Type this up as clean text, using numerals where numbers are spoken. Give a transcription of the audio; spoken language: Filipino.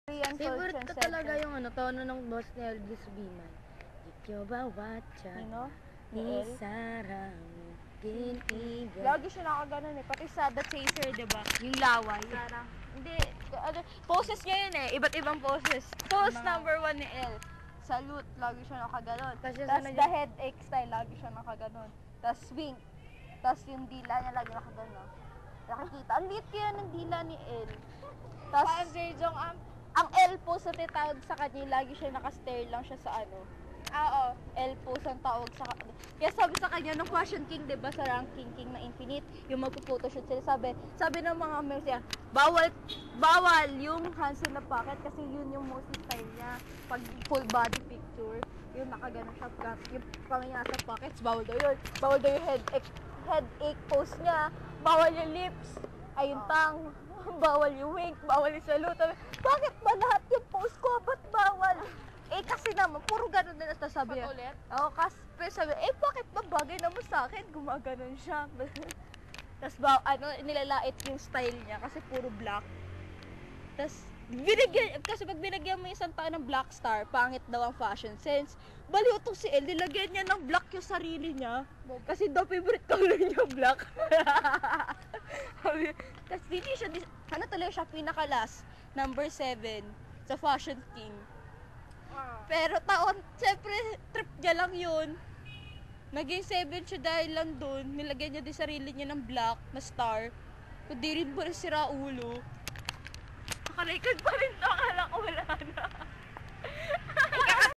Korean Favorite culture ko talaga center. yung tono ng boss ni Elvis Biman. Ikaw ba watcha? Sino? Ni Ni El? Sarah Kinigan. Lagi siya nakaganon eh. Pati sa The Chaser, diba? Yung laway. Parang, hindi. Poses niya yun eh. Iba't ibang poses. Pose number 1 ni El. Salute, lagi siya nakaganon. Kasi Tapos sunod the yung- headache style, lagi siya nakaganon. Tapos swing. Tapos yung dila niya lagi nakaganon. Nakikita. Ang liit kaya ng dila ni El. Tapos, ang L pose na tinatawag sa kanya, lagi siya nakastare lang siya sa ano. Oo. L pose ang tawag sa kanya. Kaya sabi sa kanya, nung Fashion King, diba, sa ranking king na Infinite, yung magpo-photoshoot sila, sabi ng mga members niya, bawal yung Hansen na pocket kasi yun yung most style niya. Pag full body picture, yung nakaganon siya, yung pangya sa pockets, bawal daw yun. Bawal daw yung headache pose niya, bawal yung lips, ay yung tang, bawal yung wink, bawal yung salute. Bakit ba lahat yung pose ko? Ba't bawal? Eh kasi naman, puro ganun din at sabi niya. Patulit? Oo, kasi sabi, bakit ba bagay naman sa akin? Gumaganon siya. Tapos nilalait yung style niya kasi puro black. Tapos, kasi pag binigyan mo yung isang tao ng black star, pangit daw ang fashion sense. Baliw itong si El, nilagyan niya ng black yung sarili niya. Kasi daw favorite color niya black. Tapos hindi siya, talaga siya pinaka-last, number 7, sa Fashion King. Pero syempre, trip niya lang yun. Naging 7 siya dahil lang dun, nilagyan niya din sarili niya ng black na star. Kundi rin ba sira ulo? Nakalikod pa rin to, akala ko wala na.